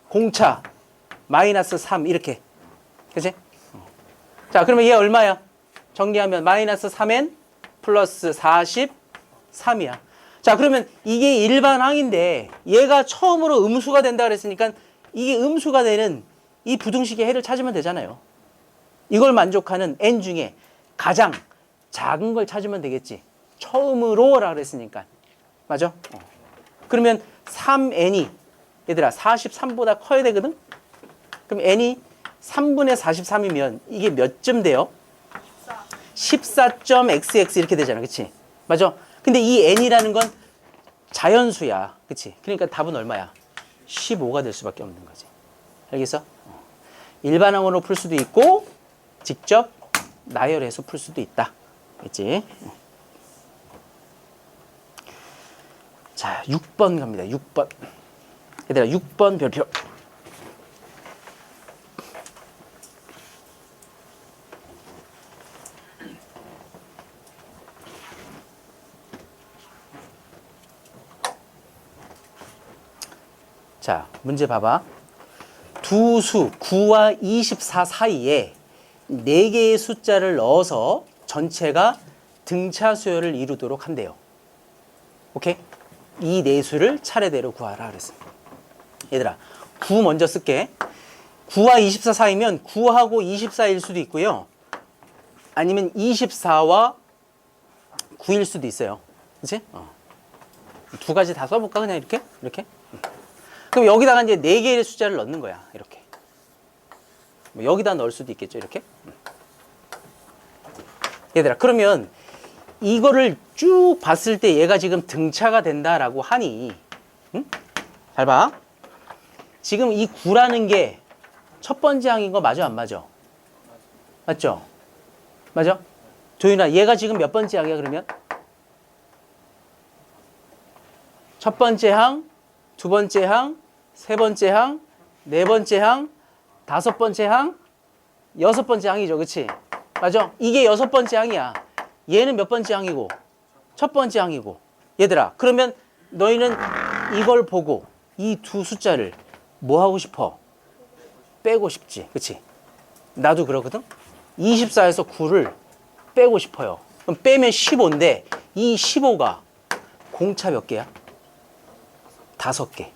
공차 마이너스 3 이렇게. 그치? 자, 그러면 얘 얼마야? 정리하면 마이너스 3N 플러스 43이야. 자, 그러면 이게 일반항인데 얘가 처음으로 음수가 된다 그랬으니까 이게 음수가 되는 이 부등식의 해를 찾으면 되잖아요. 이걸 만족하는 n 중에 가장 작은 걸 찾으면 되겠지. 처음으로라 그랬으니까. 맞아? 그러면 3n이 얘들아 43보다 커야 되거든? 그럼 n이 3분의 43이면 이게 몇 점 돼요? 14.xx 이렇게 되잖아. 그치? 맞아? 근데 이 n이라는 건 자연수야. 그치? 그러니까 답은 얼마야? 15가 될 수밖에 없는 거지. 알겠어? 일반항으로 풀 수도 있고 직접 나열해서 풀 수도 있다. 그치? 자, 6번 갑니다. 6번. 얘들아, 6번 별표. 자, 문제 봐봐. 두 수 9와 24 사이에 4개의 숫자를 넣어서 전체가 등차 수열을 이루도록 한대요. 오케이? 이 네 수를 차례대로 구하라 그랬습니다. 얘들아, 9 먼저 쓸게. 9와 24 사이면 9하고 24일 수도 있고요. 아니면 24와 9일 수도 있어요. 그치? 두 가지 다 써볼까? 그냥 이렇게? 이렇게? 그럼 여기다가 이제 4개의 숫자를 넣는 거야. 이렇게. 뭐 여기다 넣을 수도 있겠죠. 이렇게. 얘들아, 그러면 이거를 쭉 봤을 때 얘가 지금 등차가 된다라고 하니, 응? 잘 봐. 지금 이 9라는 게 첫 번째 항인 거 맞아, 안 맞아? 맞죠? 맞아? 조윤아, 얘가 지금 몇 번째 항이야, 그러면? 첫 번째 항, 두 번째 항, 세 번째 항, 네 번째 항, 다섯 번째 항, 여섯 번째 항이죠. 그치? 맞아? 이게 여섯 번째 항이야. 얘는 몇 번째 항이고? 첫 번째 항이고. 얘들아, 그러면 너희는 이걸 보고 이 두 숫자를 뭐 하고 싶어? 빼고 싶지. 그치? 나도 그러거든? 24에서 9를 빼고 싶어요. 그럼 빼면 15인데 이 15가 공차 몇 개야? 5개.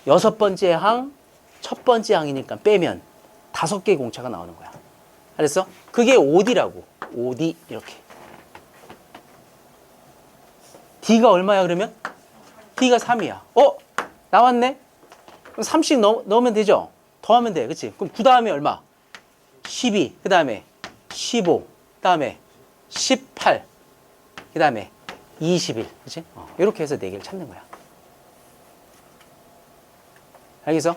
여섯 번째 항, 첫 번째 항이니까 빼면 5개의 공차가 나오는 거야. 알았어? 그게 5D라고. 5D 이렇게. D가 얼마야 그러면? D가 3이야. 나왔네? 그럼 3씩 넣으면 되죠? 더하면 돼. 그치? 그럼 9 다음에 얼마? 12. 그 다음에 15. 그 다음에 18. 그 다음에 21. 그치? 이렇게 해서 4개를 찾는 거야. 알겠어?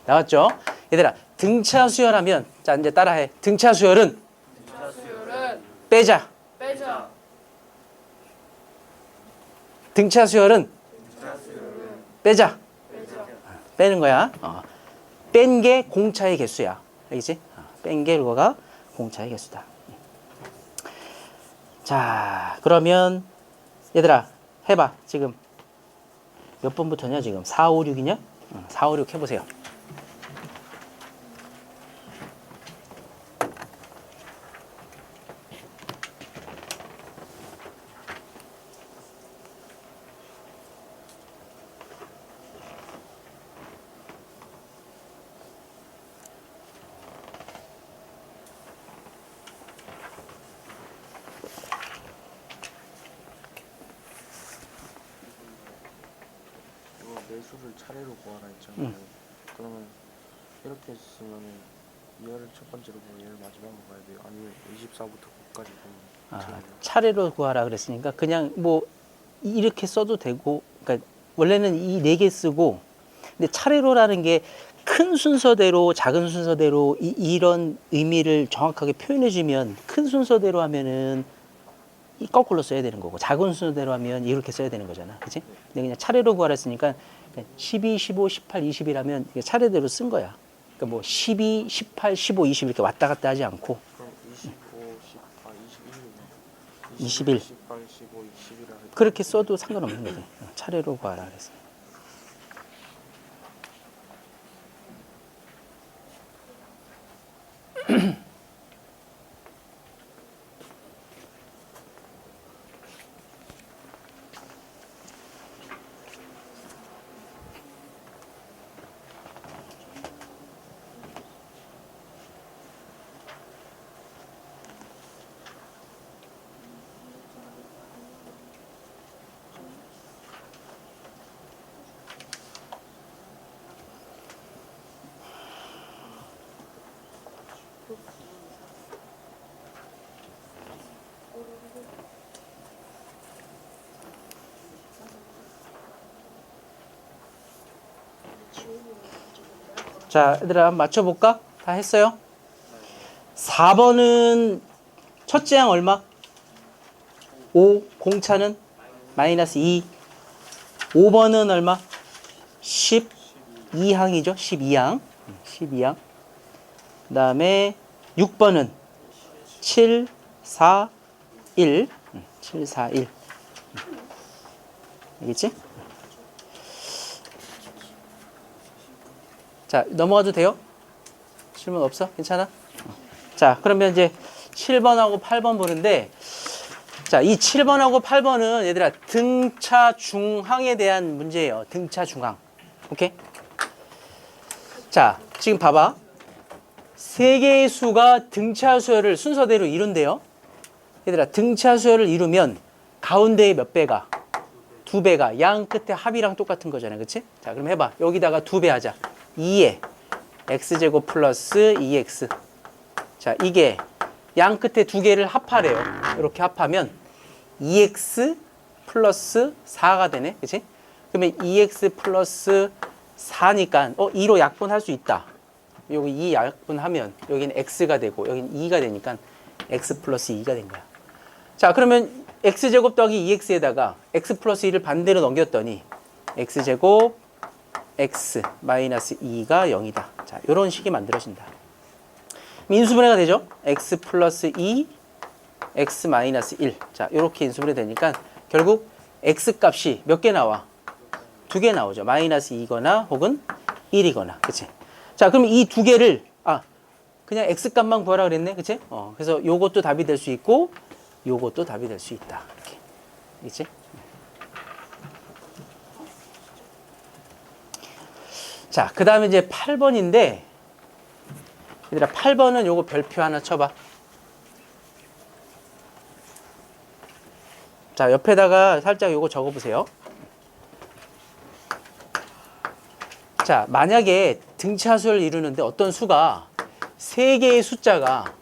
나왔죠? 얘들아, 등차 수열하면, 자, 이제 따라해. 등차 수열은 빼자. 등차 수열은 빼자. 빼는 거야. 뺀 게 공차의 개수야. 알겠지? 뺀 게 그거가 공차의 개수다. 자, 그러면 얘들아, 해봐. 지금 몇 번부터냐? 지금 4, 5, 6이냐? 4, 5, 6 해보세요. 매수를 차례로 구하라 했잖아요. 그러면 이렇게 쓰면은 얘를 첫 번째로 보고 얘를 마지막으로 봐야 돼요. 아니면 24부터 9까지 보면 차례로 구하라 그랬으니까 그냥 뭐 이렇게 써도 되고, 그러니까 원래는 이 4개 쓰고, 근데 차례로라는 게 큰 순서대로 작은 순서대로 이런 의미를 정확하게 표현해 주면 큰 순서대로 하면은 이 거꾸로 써야 되는 거고, 작은 순서대로 하면 이렇게 써야 되는 거잖아. 그치? 근데 그냥 차례로 구하라 했으니까 12, 15, 18, 20이라면 차례대로 쓴 거야. 그러니까 뭐 12, 18, 15, 20 이렇게 왔다 갔다 하지 않고. 그럼 25, 18, 21이네. 21. 18, 15, 20이라 그렇게 써도 상관없는 거지. 차례로 구하라 그랬어. 자, 얘들아 한번 맞춰볼까? 다 했어요? 4번은 첫째 항 얼마? 5, 공차는 마이너스 2. 5번은 얼마? 12항이죠. 12항. 12항. 그 다음에 6번은 7, 4, 1. 7, 4, 1. 알겠지? 자, 넘어가도 돼요? 질문 없어? 괜찮아? 자, 그러면 이제 7번하고 8번 보는데, 자, 이 7번하고 8번은 얘들아 등차 중항에 대한 문제예요. 등차 중항. 오케이? 자, 지금 봐봐. 세 개의 수가 등차 수열을 순서대로 이룬대요. 얘들아 등차 수열을 이루면 가운데에 몇 배가? 2배가. 양 끝에 합이랑 똑같은 거잖아. 그치? 자, 그럼 해봐. 여기다가 2배 하자. 2에 x제곱 플러스 2x. 자, 이게 양 끝에 두 개를 합하래요. 이렇게 합하면 2x 플러스 4가 되네. 그치? 그러면 2x 플러스 4니까 2로 약분할 수 있다. 여기 2 약분하면 여기는 x가 되고 여기는 2가 되니까 x 플러스 2가 된 거야. 자, 그러면 x제곱 더하기 2x에다가 x 플러스 2를 반대로 넘겼더니 x제곱 x 마이너스 2가 0이다. 자, 이런 식이 만들어진다. 인수분해가 되죠? x 플러스 2, x 마이너스 1. 자, 이렇게 인수분해 되니까 결국 x 값이 몇 개 나와? 2개 나오죠. 마이너스 2거나 혹은 1이거나. 그치? 자, 그럼 이 두 개를, 그냥 x 값만 구하라 그랬네. 그치? 그래서 요것도 답이 될 수 있고, 요것도 답이 될 수 있다. 이렇게. 그치? 자, 그 다음에 이제 8번인데, 얘들아, 8번은 요거 별표 하나 쳐봐. 자, 옆에다가 살짝 요거 적어보세요. 자, 만약에 등차수를 이루는데 어떤 수가 3개의 숫자가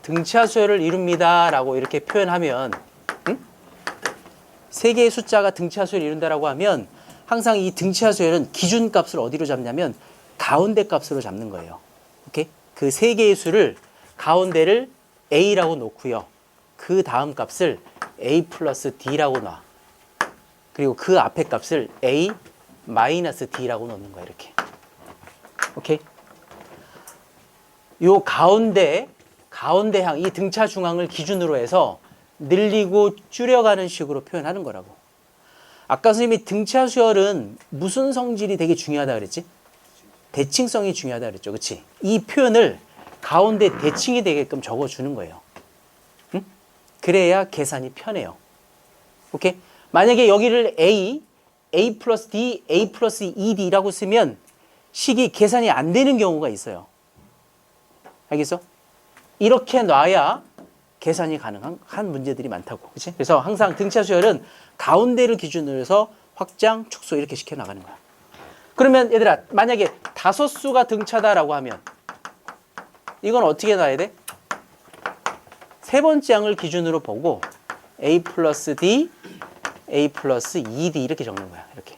등차수열을 이룹니다 라고 이렇게 표현하면 3개의 숫자가 등차수열을 이룬다라고 하면 항상 이 등차수열은 기준값을 어디로 잡냐면 가운데 값으로 잡는 거예요. 오케이? 그 3개의 수를 가운데를 a라고 놓고요. 그 다음 값을 a 플러스 d라고 놔. 그리고 그 앞에 값을 a 마이너스 d라고 놓는 거야. 이렇게. 오케이? 요 가운데항, 이 등차 중앙을 기준으로 해서 늘리고 줄여가는 식으로 표현하는 거라고. 아까 선생님이 등차 수열은 무슨 성질이 되게 중요하다 그랬지? 대칭성이 중요하다 그랬죠. 그치? 이 표현을 가운데 대칭이 되게끔 적어주는 거예요. 응? 그래야 계산이 편해요. 오케이? 만약에 여기를 a 플러스 d, a 플러스 2d라고 쓰면 식이 계산이 안 되는 경우가 있어요. 알겠어? 이렇게 놔야 계산이 가능한 문제들이 많다고. 그치? 그래서 항상 등차 수열은 가운데를 기준으로 해서 확장, 축소 이렇게 시켜 나가는 거야. 그러면 얘들아, 만약에 5수가 등차다라고 하면 이건 어떻게 놔야 돼? 세 번째 항을 기준으로 보고 a 플러스 d, a 플러스 2d 이렇게 적는 거야. 이렇게.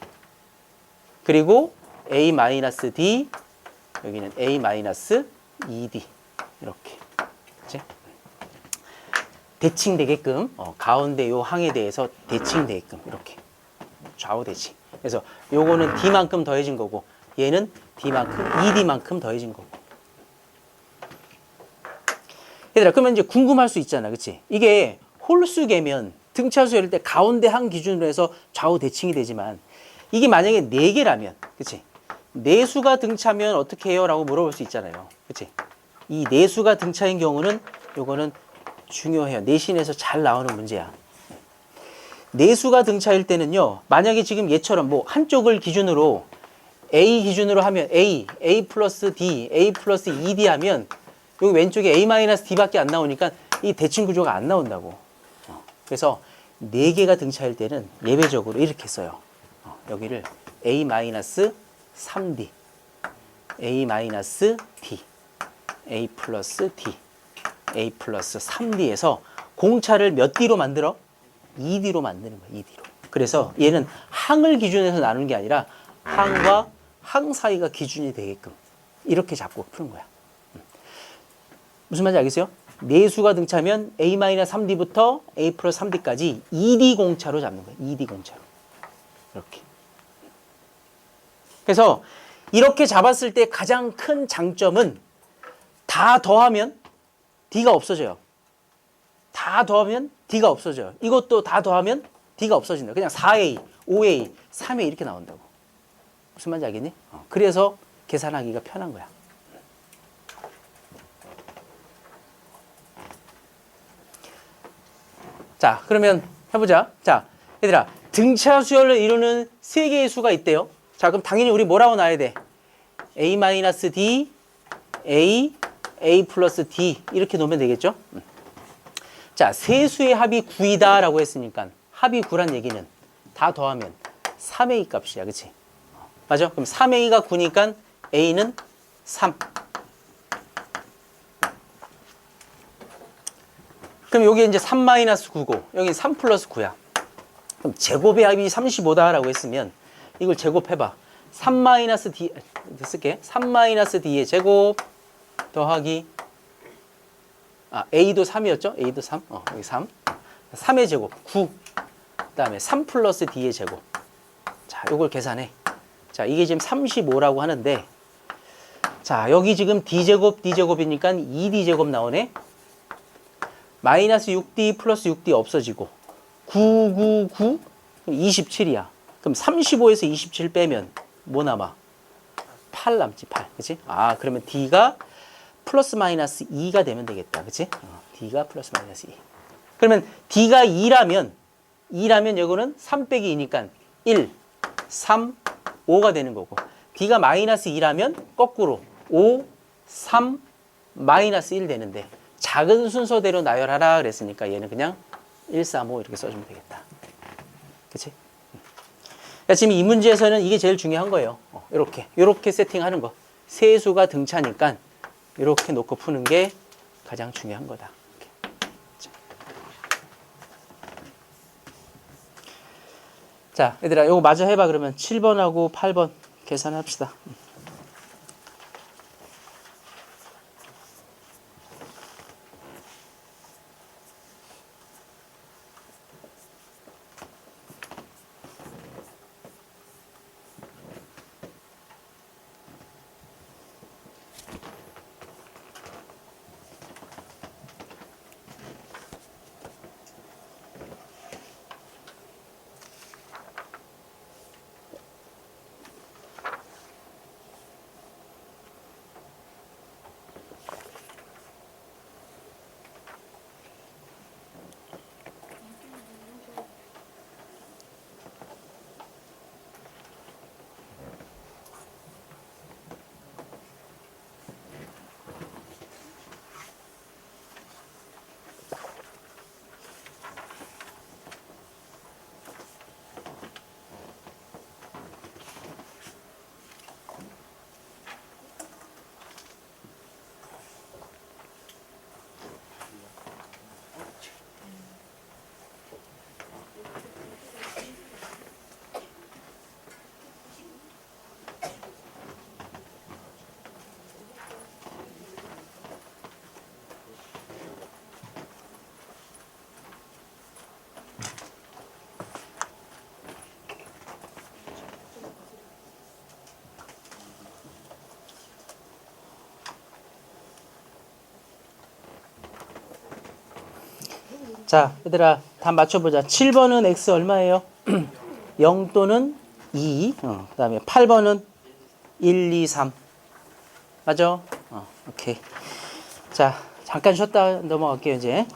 그리고 a 마이너스 d, 여기는 a 마이너스 2d 이렇게. 그치? 대칭되게끔 가운데 요 항에 대해서 대칭되게끔 이렇게 좌우 대칭. 그래서 요거는 d만큼 더해진 거고 얘는 d만큼 2d만큼 더해진 거고. 얘들아, 그러면 이제 궁금할 수 있잖아. 그치? 이게 홀수계면 등차수 열릴 때 가운데 항 기준으로 해서 좌우 대칭이 되지만 이게 만약에 4개라면, 그치? 4수가 등차면 어떻게 해요? 라고 물어볼 수 있잖아요. 그치? 이 4수가 등차인 경우는 요거는 중요해요. 내신에서 잘 나오는 문제야. 4수가 등차일 때는요, 만약에 지금 얘처럼 뭐 한쪽을 기준으로 A 기준으로 하면 A 플러스 D, A 플러스 2D 하면 여기 왼쪽에 A 마이너스 D밖에 안 나오니까 이 대칭 구조가 안 나온다고. 그래서 4개가 등차일 때는 예외적으로 이렇게 써요. 여기를 A 마이너스 3D, A 마이너스 D, A 플러스 D, A 플러스 3D에서 공차를 몇 D로 만들어? 2D로 만드는 거야, 2D로. 그래서 얘는 항을 기준으로 해서 나누는 게 아니라 항과 항 사이가 기준이 되게끔 이렇게 잡고 푸는 거야. 무슨 말인지 알겠어요? 내수가 등차면 A-3D부터 A 플러스 3D까지 2D 공차로 잡는 거야. 2D 공차로. 이렇게. 그래서 이렇게 잡았을 때 가장 큰 장점은 다 더하면 D가 없어져요. 다 더하면 D가 없어져요. 이것도 다 더하면 D가 없어진다. 그냥 4A, 5A, 3A 이렇게 나온다고. 무슨 말인지 알겠니? 그래서 계산하기가 편한 거야. 자, 그러면 해보자. 자, 얘들아, 등차 수열을 이루는 세 개의 수가 있대요. 자, 그럼 당연히 우리 뭐라고 놔야 돼? A-D, A 플러스 D 이렇게 놓으면 되겠죠? 자, 세 수의 합이 9이다 라고 했으니까 합이 9란 얘기는 다 더하면 3A 값이야. 그치? 맞아? 그럼 3A가 9니까 A는 3. 그럼 여기 이제 3-9고 여기 3 플러스 9야. 그럼 제곱의 합이 35다 라고 했으면 이걸 제곱해봐. 3-D 쓸게. 3-D의 제곱 더하기 A도 3이었죠? A도 3. 여기 3. 3의 제곱 9. 그다음에 3 플러스 D의 제곱. 자, 요걸 계산해. 자, 이게 지금 35라고 하는데 자, 여기 지금 D제곱 D제곱이니까 2D제곱 나오네. 마이너스 6D 플러스 6D 없어지고 9, 27이야. 그럼 35에서 27 빼면 뭐 남아? 8 남지, 8. 그치? 그러면 D가 플러스 마이너스 2가 되면 되겠다. 그치? D가 플러스 마이너스 2. 그러면 D가 2라면 이거는 3 빼기 2니까 1, 3, 5가 되는 거고 D가 마이너스 2라면 거꾸로 5, 3, 마이너스 1 되는데 작은 순서대로 나열하라 그랬으니까 얘는 그냥 1, 3, 5 이렇게 써주면 되겠다. 그치? 지금 이 문제에서는 이게 제일 중요한 거예요. 이렇게 세팅하는 거. 세수가 등차니까 이렇게 놓고 푸는 게 가장 중요한 거다. 자, 얘들아, 요거 마저 해봐. 그러면 7번하고 8번 계산합시다. 자, 얘들아, 다 맞춰보자. 7번은 X 얼마예요? 0 또는 2. 그 다음에 8번은 1, 2, 3. 맞아? 오케이. 자, 잠깐 쉬었다 넘어갈게요, 이제.